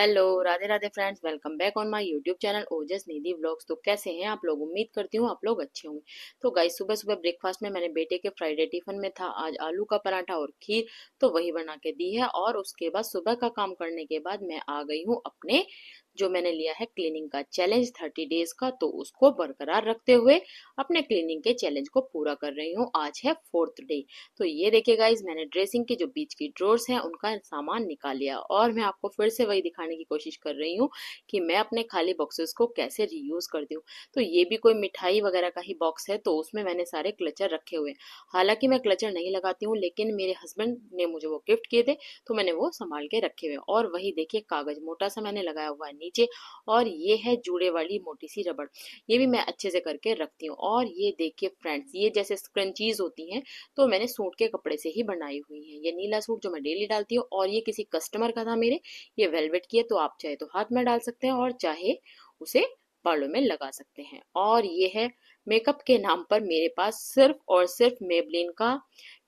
Hello, Radhe Radhe friends. Welcome back on my YouTube channel Ojas Nidhi vlogs. तो कैसे हैं आप लोग? उम्मीद करती हूँ आप लोग अच्छे होंगे। तो गाइस, सुबह सुबह ब्रेकफास्ट में मैंने बेटे के फ्राइडे टिफिन में था आज आलू का पराठा और खीर, तो वही बना के दी है। और उसके बाद सुबह का काम करने के बाद मैं आ गई हूँ अपने जो मैंने लिया है क्लीनिंग का चैलेंज 30 डेज का, तो उसको बरकरार रखते हुए अपने क्लीनिंग के चैलेंज को पूरा कर रही हूँ। आज है 4th डे। तो ये देखिए गाइज, मैंने ड्रेसिंग की जो बीच की ड्रॉर्स हैं उनका सामान निकाल लिया और मैं आपको फिर से वही दिखाने की कोशिश कर रही हूँ कि मैं अपने खाली बॉक्सेस को कैसे रीयूज करती हूँ। तो ये भी कोई मिठाई वगैरह का ही बॉक्स है, तो उसमें मैंने सारे क्लचर रखे हुए हैं। हालांकि मैं क्लचर नहीं लगाती हूँ, लेकिन मेरे हस्बैंड ने मुझे वो गिफ्ट किए थे, तो मैंने वो संभाल के रखे हुए हैं। और वही देखिए, कागज मोटा सा मैंने लगाया हुआ है नीचे, और ये है जूड़े वाली मोटी सी रबड़, ये भी मैं अच्छे से करके रखती हूँ। और ये देखिए फ्रेंड्स, ये जैसे स्क्रंचीज होती हैं, तो मैंने सूट के कपड़े से ही बनाई हुई है। ये नीला सूट जो मैं डेली डालती हूँ, और ये किसी कस्टमर का था मेरे, ये वेलवेट की है, तो आप चाहे तो हाथ में डाल सकते हैं और चाहे उसे बालों में लगा सकते हैं। और ये है मेकअप के नाम पर मेरे पास सिर्फ और सिर्फ मेबलिन का,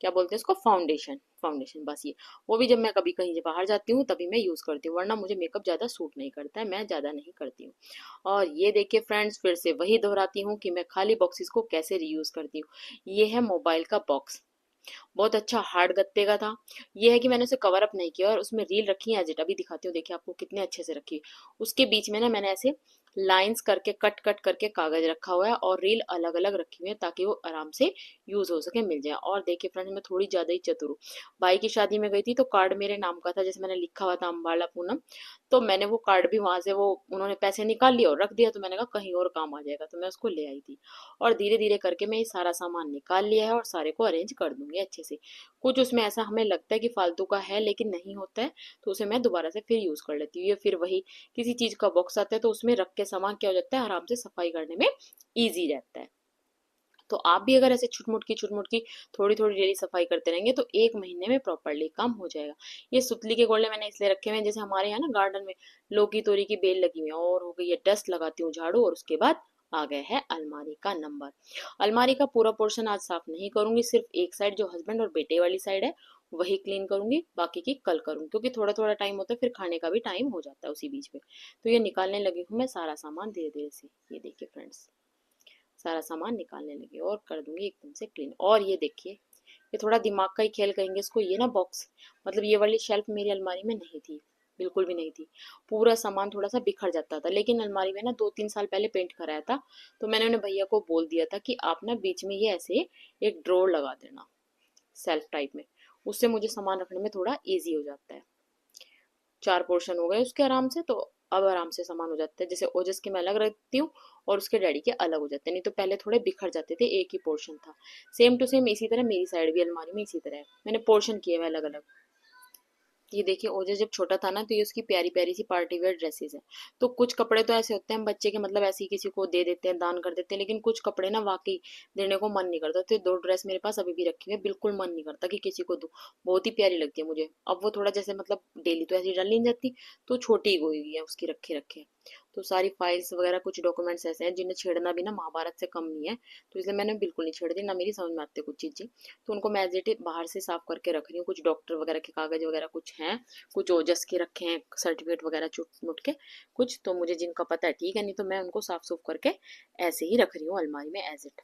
क्या बोलते हैं इसको, फाउंडेशन। फाउंडेशन बस ये, वो भी जब मैं कभी कहीं बाहर जाती हूँ तभी मैं यूज करती हूँ, वरना मुझे मेकअप ज्यादा सूट नहीं करता है, मैं ज्यादा नहीं करती हूँ। और ये देखिए फ्रेंड्स, फिर से वही दोहराती हूँ कि मैं खाली बॉक्सेस को कैसे रीयूज करती हूँ। ये है मोबाइल का बॉक्स, बहुत अच्छा हार्ड गत्ते का था। ये है कि मैंने उसे कवर अप नहीं किया और उसमें रील रखी है एज इट, अभी दिखाती हूँ, देखिए आपको कितने अच्छे से रखी। उसके बीच में ना मैंने ऐसे लाइंस करके कट कट करके कागज रखा हुआ है, और रील अलग अलग रखी हुई है ताकि वो आराम से यूज हो सके, मिल जाए। और देखिए फ्रेंड्स, मैं थोड़ी ज्यादा ही चतुर हूँ। भाई की शादी में गई थी तो कार्ड मेरे नाम का था, जैसे मैंने लिखा हुआ था अम्बाला पूनम, तो मैंने वो कार्ड भी वहां से, वो उन्होंने पैसे निकाल लिए और रख दिया, तो मैंने कहा कहीं और काम आ जाएगा, तो मैं उसको ले आई थी। और धीरे धीरे करके मैं ये सारा सामान निकाल लिया है और सारे को अरेंज कर दूंगी अच्छे से। कुछ उसमें ऐसा हमें लगता है कि फालतू का है लेकिन नहीं होता है, तो उसे मैं दोबारा से फिर यूज कर लेती हूँ। ये फिर वही, किसी चीज का बॉक्स आता है तो उसमें रख के सामान क्या हो जाता है, आराम से सफाई करने में ईजी रहता है। तो आप भी अगर ऐसे छुटमुट की थोड़ी थोड़ी डेली सफाई करते रहेंगे तो 1 महीने में प्रॉपरली काम हो जाएगा। ये सुतली के गोले मैंने इसलिए रखे हुए हैं, जैसे हमारे यहाँ ना गार्डन में लौकी तोरी की बेल लगी हुई है, और हो गई है डस्ट, लगाती हूँ झाड़ू, और उसके बाद आ गया है अलमारी का नंबर। अलमारी का पूरा पोर्शन आज साफ नहीं करूंगी, सिर्फ एक साइड जो हस्बैंड और बेटे वाली साइड है वही क्लीन करूंगी, बाकी की कल करूंगी, क्योंकि थोड़ा थोड़ा टाइम होता है, फिर खाने का भी टाइम हो जाता है उसी बीच में। तो ये निकालने लगी हूँ मैं सारा सामान धीरे धीरे से। ये देखिए फ्रेंड्स, सारा सामान निकालने लगी और कर दूंगी एकदम से क्लीन। और ये देखिए, ये थोड़ा दिमाग का ही खेल कहेंगे इसको, ये ना बॉक्स, मतलब ये वाली शेल्फ मेरी अलमारी में नहीं थी, बिल्कुल भी नहीं थी। पूरा सामान थोड़ा सा बिखर जाता था, लेकिन अलमारी में ना 2-3 साल पहले पेंट कराया था, तो मैंने उन्हें भैया को बोल दिया था कि आप ना बीच में ये ऐसे एक ड्रॉर लगा देना, सेल्फ टाइप में, उससे मुझे सामान रखने में थोड़ा इजी हो जाता है। 4 पोर्शन हो गए उसके आराम से, तो अब आराम से सामान हो जाता है। जैसे ओजस के मैं अलग रखती हूँ और उसके डैडी के अलग हो जाते हैं, नहीं तो पहले थोड़े बिखर जाते थे, एक ही पोर्शन था। सेम टू सेम इसी तरह मेरी साइड भी अलमारी में इसी तरह है, मैंने पोर्शन किए हुए अलग अलग। ये देखिए, ओजस जब छोटा था ना, तो ये उसकी प्यारी प्यारी सी पार्टी वेयर ड्रेसेस है। तो कुछ कपड़े तो ऐसे होते हैं बच्चे के, मतलब ऐसे ही किसी को दे देते हैं, दान कर देते हैं, लेकिन कुछ कपड़े ना वाकई देने को मन नहीं करता। तो 2 ड्रेस मेरे पास अभी भी रखी हुई है, बिल्कुल मन नहीं करता कि किसी को दूं, बहुत ही प्यारी लगती है मुझे। अब वो थोड़ा जैसे, मतलब डेली तो ऐसी डाल नहीं जाती, तो छोटी हुई है उसकी, रखे रखे। तो सारी फाइल्स वगैरह, कुछ डॉक्यूमेंट्स ऐसे हैं जिन्हें छेड़ना भी ना महाभारत से कम नहीं है, तो इसलिए मैंने बिल्कुल नहीं छेड़ती, ना मेरी समझ में आती कुछ चीजें। तो उनको मैं एज इट इज बाहर से साफ करके रख रही हूँ। कुछ डॉक्टर वगैरह के कागज वगैरह कुछ हैं, कुछ ओजस के रखे हैं सर्टिफिकेट वगैरह चुट मुट के कुछ, तो मुझे जिनका पता है ठीक है, नहीं तो मैं उनको साफ सुफ करके ऐसे ही रख रही हूँ अलमारी में एज इट।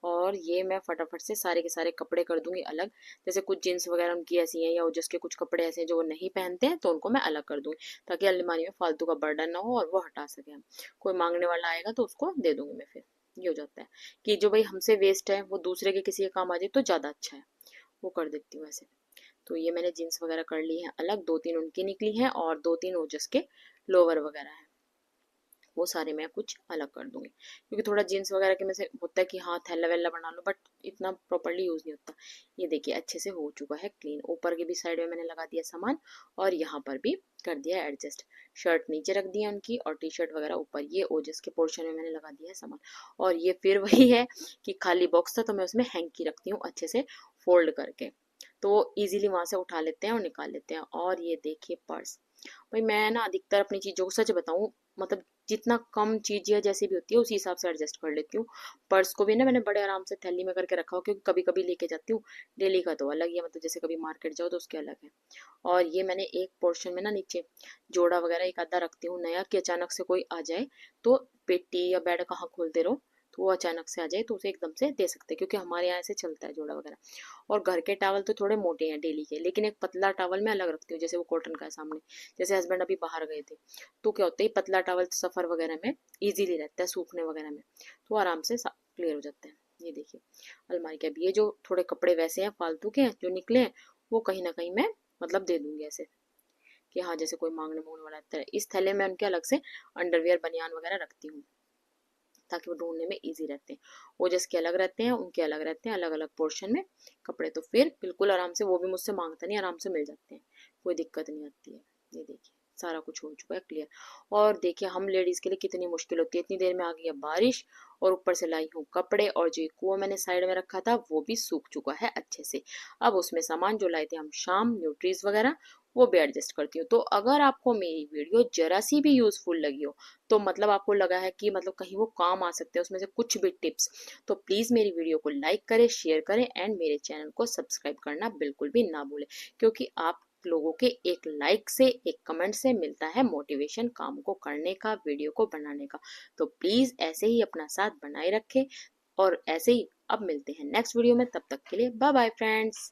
और ये मैं फटाफट से सारे के सारे कपड़े कर दूंगी अलग। जैसे कुछ जीन्स वगैरह उनकी ऐसी हैं, या ओजस के कुछ कपड़े ऐसे हैं जो वो नहीं पहनते हैं, तो उनको मैं अलग कर दूंगी, ताकि अलमारी में फालतू का बर्डन ना हो और वो हटा सके हम। कोई मांगने वाला आएगा तो उसको दे दूंगी मैं फिर। ये हो जाता है कि जो भाई हमसे वेस्ट है वो दूसरे के किसी के काम आ जाए तो ज्यादा अच्छा है, वो कर देती हूँ ऐसे। तो ये मैंने जीन्स वगैरह कर ली है अलग, 2-3 उनकी निकली हैं, और 2-3 ओजस के लोअर वगैरह हैं, वो सारे मैं कुछ अलग कर दूंगी। क्योंकि थोड़ा जीन्स वगैरह के में से होता है कि हाँ थैला वैला बना लो, बट इतना प्रॉपरली यूज नहीं होता। ये देखिए अच्छे से हो चुका है क्लीन। ऊपर की भी साइड में मैंने लगा दिया सामान, और यहाँ पर भी कर दिया एडजस्ट। शर्ट नीचे रख दी है उनकी, और टी शर्ट वगैरह ऊपर। ये ओजस के पोर्शन में मैंने लगा दिया है सामान। और ये फिर वही है कि खाली बॉक्स था तो मैं उसमें हैंकी रखती हूँ अच्छे से फोल्ड करके, तो इजीली वहां से उठा लेते हैं और निकाल लेते हैं। और ये देखिए पर्स, भाई मैं ना अधिकतर अपनी चीजों को, सच बताऊं, मतलब जितना कम चीज़ें जैसे भी होती है उसी हिसाब से एडजस्ट कर लेती हूँ। पर्स को भी ना मैंने बड़े आराम से थैली में करके रखा हो, क्योंकि कभी कभी लेके जाती हूँ। डेली का तो अलग ही है, मतलब जैसे कभी मार्केट जाओ तो उसके अलग है। और ये मैंने एक पोर्शन में ना नीचे जोड़ा वगैरह एक आधा रखती हूँ, नया कि अचानक से कोई आ जाए तो पेटी या बेड कहाँ खोलते रहो तो वो अचानक से आ जाए तो उसे एकदम से दे सकते हैं, क्योंकि हमारे यहाँ ऐसे चलता है जोड़ा वगैरह। और घर के टावल तो थोड़े मोटे हैं डेली के, लेकिन एक पतला टावल मैं अलग रखती हूँ, जैसे वो कॉटन का है सामने। जैसे हस्बैंड अभी बाहर गए थे तो क्या होता है, पतला टावल सफर वगैरह में इजीली रहता है, सूखने वगैरह में तो आराम से क्लियर हो जाता है। ये देखिए अलमारी के, अब ये जो थोड़े कपड़े वैसे हैं फालतू के जो निकले हैं वो कहीं ना कहीं मैं मतलब दे दूंगी ऐसे, कि हाँ जैसे कोई मांगने मांगने वाला आता है। इस थैले में उनके अलग से अंडरवियर बनियान वगैरह रखती हूँ, ताकि वो ढूंढने में इजी रहते हैं। ओजस के अलग रहते हैं, उनके अलग रहते हैं, अलग अलग पोर्शन में कपड़े। तो फिर बिल्कुल आराम से, वो भी मुझसे मांगता नहीं, आराम से मिल जाते हैं, कोई दिक्कत नहीं आती है। ये देखिए सारा कुछ हो चुका है क्लियर। और देखिए हम लेडीज के लिए कितनी मुश्किल होती है, इतनी देर में आ गई है बारिश और ऊपर से लाई हूँ कपड़े, और जो कुआ मैंने साइड में रखा था वो भी सूख चुका है अच्छे से। अब उसमें सामान जो लाए थे हम शाम, न्यूट्रीज वगैरह, वो भी एडजस्ट करती हूँ। तो अगर आपको मेरी वीडियो जरा सी भी यूजफुल लगी हो, तो मतलब आपको लगा है कि मतलब कहीं वो काम आ सकते हैं उसमें से कुछ भी टिप्स, तो प्लीज मेरी वीडियो को लाइक करें, शेयर करें एंड मेरे चैनल को सब्सक्राइब करना बिल्कुल भी ना भूलें, क्योंकि आप लोगों के एक लाइक से, एक कमेंट से मिलता है मोटिवेशन काम को करने का, वीडियो को बनाने का। तो प्लीज ऐसे ही अपना साथ बनाए रखें, और ऐसे ही अब मिलते हैं नेक्स्ट वीडियो में, तब तक के लिए बाय बाय फ्रेंड्स।